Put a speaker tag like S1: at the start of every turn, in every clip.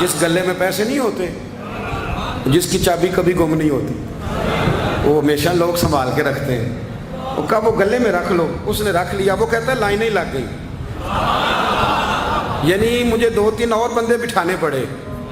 S1: جس گلے میں پیسے نہیں ہوتے، جس کی چابی کبھی گم نہیں ہوتی، وہ ہمیشہ لوگ سنبھال کے رکھتے ہیں، وہ کہا وہ گلے میں رکھ لو، اس نے رکھ لیا، وہ کہتا ہے لائنیں لگ گئی، یعنی مجھے 2-3 اور بندے بٹھانے پڑے،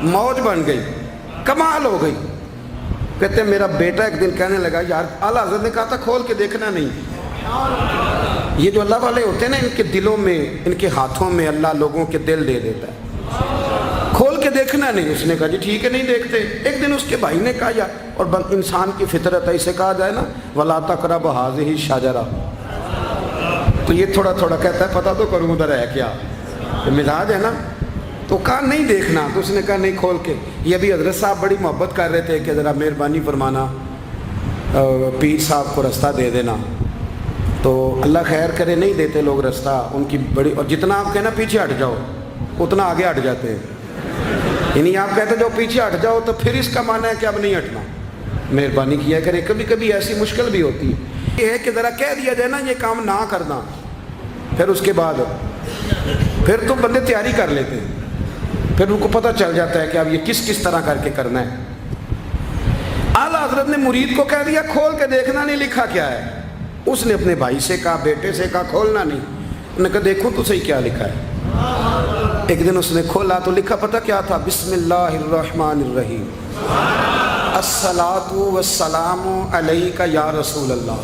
S1: موج بن گئی، کمال ہو گئی۔ کہتے ہیں میرا بیٹا ایک دن کہنے لگا یار اعلیٰ حضرت نے کہا تھا کھول کے دیکھنا نہیں۔ یہ جو اللہ والے ہوتے ہیں نا، ان کے دلوں میں، ان کے ہاتھوں میں اللہ لوگوں کے دل دے دیتا ہے، کھول کے دیکھنا نہیں۔ اس نے کہا جی ٹھیک ہے نہیں دیکھتے۔ ایک دن اس کے بھائی نے کہا یار، اور انسان کی فطرت ہے، اسے کہا جائے نا وَلَا تَقْرَبُوا هَٰذِهِ الشَّجَرَةَ، تو یہ تھوڑا تھوڑا کہتا ہے پتہ تو کروں ادھر ہے کیا، مزاج ہے نا، تو کہا نہیں دیکھنا، تو اس نے کہا نہیں کھول کے۔ یہ ابھی حضرت صاحب بڑی محبت کر رہے تھے کہ ذرا مہربانی فرمانا پیر صاحب کو رستہ دے دینا، تو اللہ خیر کرے نہیں دیتے لوگ رستہ، ان کی بڑی، اور جتنا آپ کہنا پیچھے ہٹ جاؤ اتنا آگے ہٹ جاتے ہیں، یعنی آپ کہتے جو پیچھے ہٹ جاؤ تو پھر اس کا معنی ہے کہ اب نہیں ہٹنا۔ مہربانی کیا کرے، کبھی کبھی ایسی مشکل بھی ہوتی ہے، یہ ہے کہ ذرا کہہ دیا جائے نا یہ کام نہ کرنا، پھر اس کے بعد پھر تو بندے تیاری کر لیتے ہیں، پھر ان کو پتہ چل جاتا ہے کہ اب یہ کس کس طرح کر کے کرنا ہے۔ اعلیٰ حضرت نے مرید کو کہہ دیا کھول کے دیکھنا نہیں، لکھا کیا ہے؟ اس نے اپنے بھائی سے کہا، بیٹے سے کہا کھولنا نہیں۔ انہوں نے کہا دیکھو تو صحیح کیا لکھا ہے۔ ایک دن اس نے کھولا تو لکھا پتہ کیا تھا؟ بسم اللہ الرحمن الرحیم، الصلاۃ والسلام علیک یا رسول اللہ،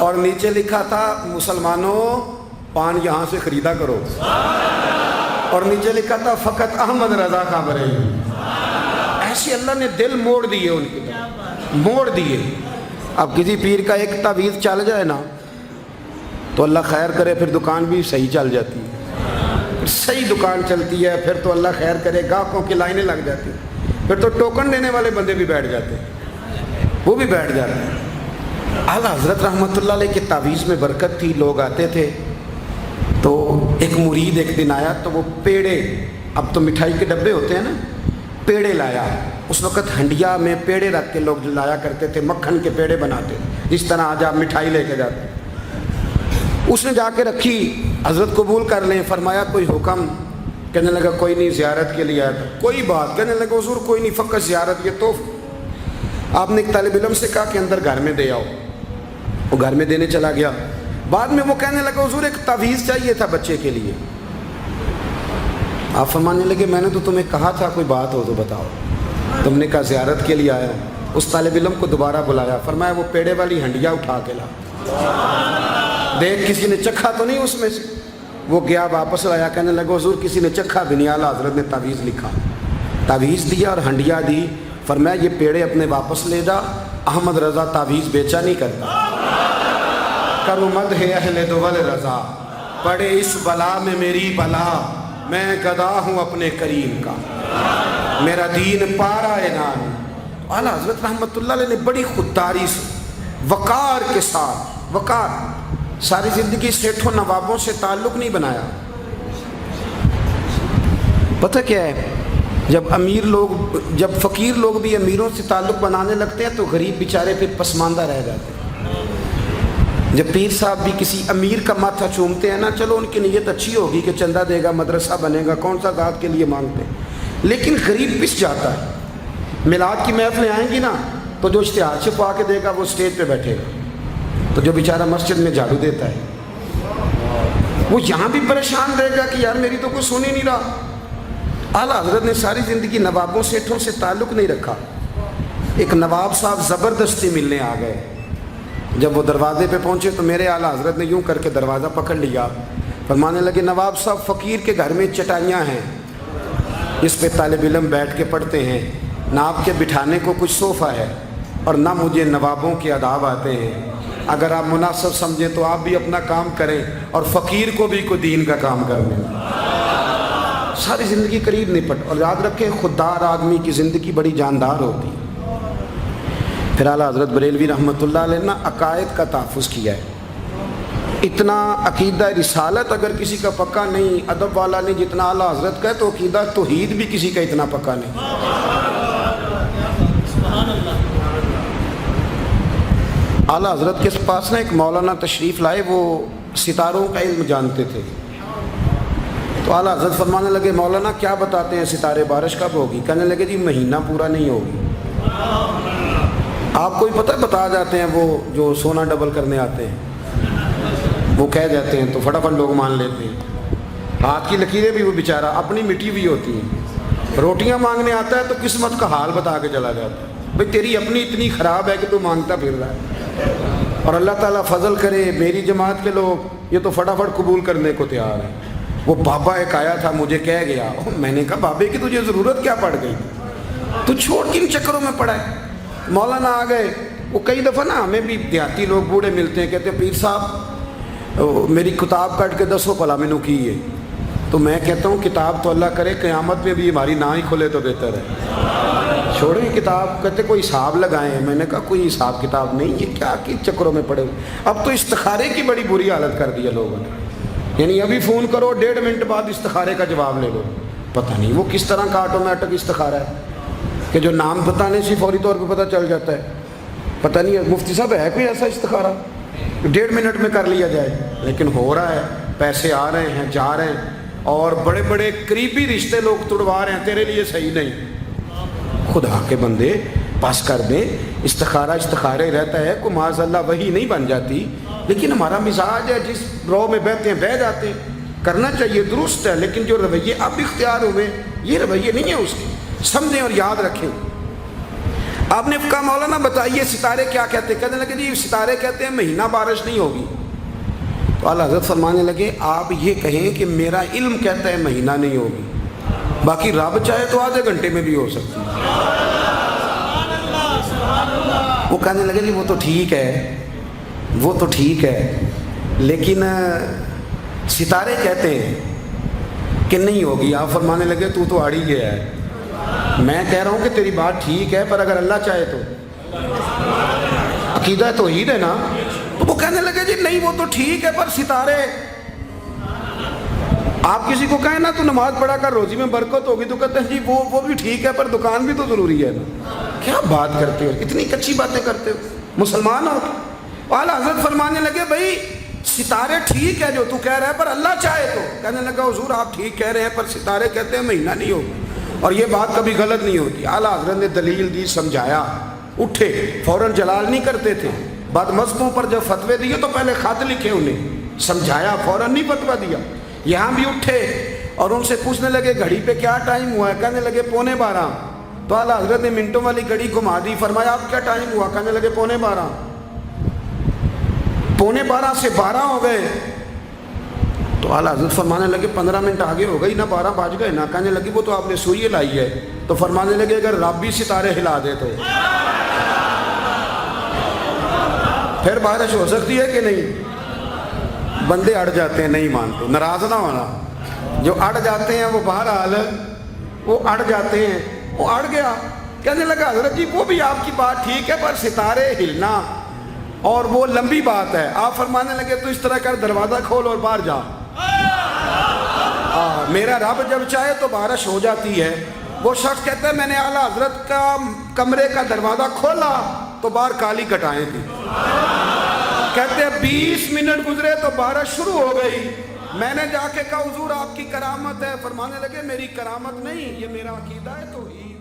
S1: اور نیچے لکھا تھا مسلمانوں پان یہاں سے خریدا کرو، اور نیچے لکھا تھا فقط احمد رضا خبر ہے۔ ایسے اللہ نے دل موڑ دیے، ان کی موڑ دیے۔ اب کسی پیر کا ایک تعویذ چل جائے نا تو اللہ خیر کرے پھر دکان بھی صحیح چل جاتی ہے، صحیح دکان چلتی ہے، پھر تو اللہ خیر کرے گاہکوں کی لائنیں لگ جاتی ہیں، پھر تو ٹوکن دینے والے بندے بھی بیٹھ جاتے ہیں، وہ بھی بیٹھ جاتے ہیں۔ اعلیٰ حضرت رحمۃ اللہ علیہ کے تعویذ میں برکت تھی، لوگ آتے تھے تو ایک مرید ایک دن آیا تو وہ پیڑے، اب تو مٹھائی کے ڈبے ہوتے ہیں نا، پیڑے لایا۔ اس وقت ہنڈیا میں پیڑے رکھ کے لوگ لایا کرتے تھے، مکھن کے پیڑے بناتے، جس طرح آج آپ مٹھائی لے کے جاتے۔ اس نے جا کے رکھی، حضرت قبول کر لیں، فرمایا کوئی حکم؟ کہنے لگا کوئی نہیں، زیارت کے لیے آیا تھا۔ کوئی بات؟ کہنے لگا حضور کوئی نہیں، فقط زیارت، یہ تو آپ نے ایک طالب علم سے کہا کہ اندر گھر میں دے آؤ، وہ گھر میں دینے چلا گیا۔ بعد میں وہ کہنے لگا حضور ایک تعویذ چاہیے تھا بچے کے لیے۔ آپ فرمانے لگے میں نے تو تمہیں کہا تھا کوئی بات ہو تو بتاؤ، تم نے کہا زیارت کے لیے آیا۔ اس طالب علم کو دوبارہ بلایا، فرمایا وہ پیڑے والی ہنڈیا اٹھا کے لا، دیکھ کسی نے چکھا تو نہیں اس میں سے۔ وہ گیا واپس لایا، کہنے لگا حضور کسی نے چکھا بھی نہیں، اعلیٰ حضرت نے تعویذ لکھا، تعویذ دیا اور ہنڈیا دی، فرمایا یہ پیڑے اپنے واپس لے جا، احمد رضا تعویذ بیچا نہیں کرتا۔ کرو مدح اہل دول رضا، پڑے اس بلا میں میری بلا، میں گدا ہوں اپنے کریم کا، میرا دین پارا انعام۔ اعلیٰ حضرت رحمۃ اللہ علیہ نے بڑی خودداری سے، وقار کے ساتھ، وقار، ساری زندگی سیٹھوں نوابوں سے تعلق نہیں بنایا۔ پتہ کیا ہے، جب امیر لوگ، جب فقیر لوگ بھی امیروں سے تعلق بنانے لگتے ہیں تو غریب بیچارے پھر پسماندہ رہ جاتے ہیں۔ جب پیر صاحب بھی کسی امیر کا ماتھا چومتے ہیں نا، چلو ان کی نیت اچھی ہوگی کہ چندہ دے گا، مدرسہ بنے گا، کون سا ذات کے لیے مانگتے ہیں، لیکن غریب پس جاتا ہے۔ میلاد کی محفلیں آئیں گی نا تو جو اشتہار چھپا کے دے گا وہ اسٹیج پہ بیٹھے گا، تو جو بیچارہ مسجد میں جھاڑو دیتا ہے وہ یہاں بھی پریشان رہے گا کہ یار میری تو کوئی سن ہی نہیں رہا۔ اعلیٰ حضرت نے ساری زندگی نوابوں سیٹھوں سے تعلق نہیں رکھا۔ ایک نواب صاحب زبردستی ملنے آ گئے، جب وہ دروازے پہ پہنچے تو میرے اعلیٰ حضرت نے یوں کر کے دروازہ پکڑ لیا، فرمانے لگے نواب صاحب فقیر کے گھر میں چٹائیاں ہیں، اس پہ طالب علم بیٹھ کے پڑھتے ہیں، نہ آپ کے بٹھانے کو کچھ صوفہ ہے اور نہ مجھے نوابوں کے آداب آتے ہیں، اگر آپ مناسب سمجھیں تو آپ بھی اپنا کام کریں اور فقیر کو بھی کوئی دین کا کام کرنے۔ ساری زندگی قریب نہیں پٹ، اور یاد رکھیں خوددار آدمی کی زندگی بڑی جاندار ہوتی ہے۔ پھر اعلیٰ حضرت بریلوی رحمۃ اللہ علیہ نے عقائد کا تحفظ کیا ہے۔ اتنا عقیدہ رسالت اگر کسی کا پکا نہیں، ادب والا نہیں جتنا اعلیٰ حضرت کا ہے، تو عقیدہ توحید بھی کسی کا اتنا پکا نہیں۔ اعلیٰ حضرت کے پاس نا ایک مولانا تشریف لائے، وہ ستاروں کا علم جانتے تھے، تو اعلیٰ حضرت فرمانے لگے مولانا کیا بتاتے ہیں ستارے بارش کب ہوگی؟ کہنے لگے جی مہینہ پورا نہیں ہوگی۔ آپ کو ہی پتہ بتا جاتے ہیں، وہ جو سونا ڈبل کرنے آتے ہیں وہ کہہ جاتے ہیں تو فٹافٹ لوگ مان لیتے ہیں۔ ہاتھ کی لکیریں بھی وہ بیچارہ اپنی مٹی بھی ہوتی ہیں، روٹیاں مانگنے آتا ہے تو قسمت کا حال بتا کے چلا جاتا ہے، بھئی تیری اپنی اتنی خراب ہے کہ تو مانگتا پھر رہا ہے، اور اللہ تعالیٰ فضل کرے میری جماعت کے لوگ یہ تو فٹافٹ قبول کرنے کو تیار ہیں۔ وہ بابا ایک آیا تھا مجھے کہہ گیا، میں نے کہا بابے کی تجھے ضرورت کیا پڑ گئی، تو چھوڑ کن چکروں میں پڑا ہے؟ مولانا آ گئے، وہ کئی دفعہ نا ہمیں بھی دیہاتی لوگ بوڑھے ملتے ہیں، کہتے ہیں پیر صاحب میری کتاب کٹ کے دسو پلا مینوں کی ہے، تو میں کہتا ہوں کتاب تو اللہ کرے قیامت میں بھی ہماری نہ ہی کھلے تو بہتر ہے، چھوڑیں کتاب۔ کہتے کوئی حساب لگائیں، میں نے کہا کوئی حساب کتاب نہیں، یہ کیا کی چکروں میں پڑے ہوئے۔ اب تو استخارے کی بڑی بری حالت کر دی ہے لوگوں نے، یعنی ابھی فون کرو 1.5 منٹ بعد استخارے کا جواب لے لو، پتہ نہیں وہ کس طرح کا آٹومیٹک استخارہ ہے کہ جو نام بتانے سے فوری طور پہ پتہ چل جاتا ہے۔ پتہ نہیں ہے مفتی صاحب ہے کوئی ایسا استخارہ 1.5 منٹ میں کر لیا جائے، لیکن ہو رہا ہے، پیسے آ رہے ہیں جا رہے ہیں، اور بڑے بڑے قریبی رشتے لوگ تڑوا رہے ہیں تیرے لیے صحیح نہیں۔ خدا کے بندے پاس کر دیں، استخارے رہتا ہے، کو معاذ اللہ وہی نہیں بن جاتی، لیکن ہمارا مزاج ہے جس رو میں بہتے ہیں بہ جاتے ہیں، کرنا چاہیے درست ہے، لیکن جو رویے اب اختیار ہوئے یہ رویے نہیں ہیں اس کے، سمجھیں اور یاد رکھیں۔ آپ نے کہا مولانا بتائیے ستارے کیا کہتے ہیں؟ کہنے لگے جی ستارے کہتے ہیں مہینہ بارش نہیں ہوگی۔ تو اعلیٰ حضرت فرمانے لگے آپ یہ کہیں کہ میرا علم کہتا ہے مہینہ نہیں ہوگی، باقی رب چاہے تو آدھے گھنٹے میں بھی ہو سکتی ہے۔ وہ کہنے لگے جی وہ تو ٹھیک ہے لیکن ستارے کہتے ہیں کہ نہیں ہوگی۔ آپ فرمانے لگے تو آڑ ہی گیا ہے، میں کہہ رہا ہوں کہ تیری بات ٹھیک ہے پر اگر اللہ چاہے تو، عقیدہ توحید ہے نا۔ تو وہ کہنے لگے جی نہیں وہ تو ٹھیک ہے پر ستارے، آپ کسی کو کہیں نا تو نماز پڑھا کر روزی میں برکت ہوگی تو کہتے ہیں جی وہ بھی ٹھیک ہے پر دکان بھی تو ضروری ہے نا۔ کیا بات کرتے ہو، اتنی کچی باتیں کرتے ہو، مسلمان ہو؟ اعلیٰ حضرت فرمانے لگے بھائی ستارے ٹھیک ہے جو تو کہہ رہا ہے پر اللہ چاہے تو۔ کہنے لگا حضور آپ ٹھیک کہہ رہے ہیں پر ستارے کہتے ہیں مہینہ نہیں ہوگا، اور یہ بات کبھی غلط نہیں ہوتی۔ اعلیٰ حضرت نے دلیل دی، سمجھایا، اٹھے، فوراً جلال نہیں کرتے تھے، بعد مذہبوں پر جب فتوے دیے تو پہلے خط لکھے، انہیں سمجھایا، فوراً نہیں فتویٰ دیا۔ یہاں بھی اٹھے اور ان سے پوچھنے لگے گھڑی پہ کیا ٹائم ہوا ہے؟ کہنے لگے 11:15۔ تو اعلیٰ حضرت نے منٹوں والی گھڑی گھما دی، فرمایا اب کیا ٹائم ہوا؟ کہنے لگے 11:15۔ 11:15 سے 12 ہو گئے تو اعلیٰ حضرت فرمانے لگے 15 منٹ آگے ہو گئی نا، 12 بج گئے نا۔ کہنے لگی وہ تو آپ نے سوئی لائی ہے۔ تو فرمانے لگے اگر رب بھی ستارے ہلا دے تو پھر بارش ہو سکتی ہے کہ نہیں؟ بندے اڑ جاتے ہیں، نہیں مانتے، ناراض نہ ہونا، جو اڑ جاتے ہیں وہ بہرحال وہ اڑ جاتے ہیں، وہ اڑ گیا۔ کہنے لگا حضرت جی وہ بھی آپ کی بات ٹھیک ہے پر ستارے ہلنا اور وہ لمبی بات ہے۔ آپ فرمانے لگے تو اس طرح کر دروازہ کھول اور باہر جا، میرا رب جب چاہے تو بارش ہو جاتی ہے۔ وہ شخص کہتا ہے میں نے اعلیٰ حضرت کا کمرے کا دروازہ کھولا تو باہر کالی کٹائیں تھی، کہتے ہیں 20 منٹ گزرے تو بارش شروع ہو گئی۔ میں نے جا کے کہا حضور آپ کی کرامت ہے، فرمانے لگے میری کرامت نہیں، یہ میرا عقیدہ ہے توحید۔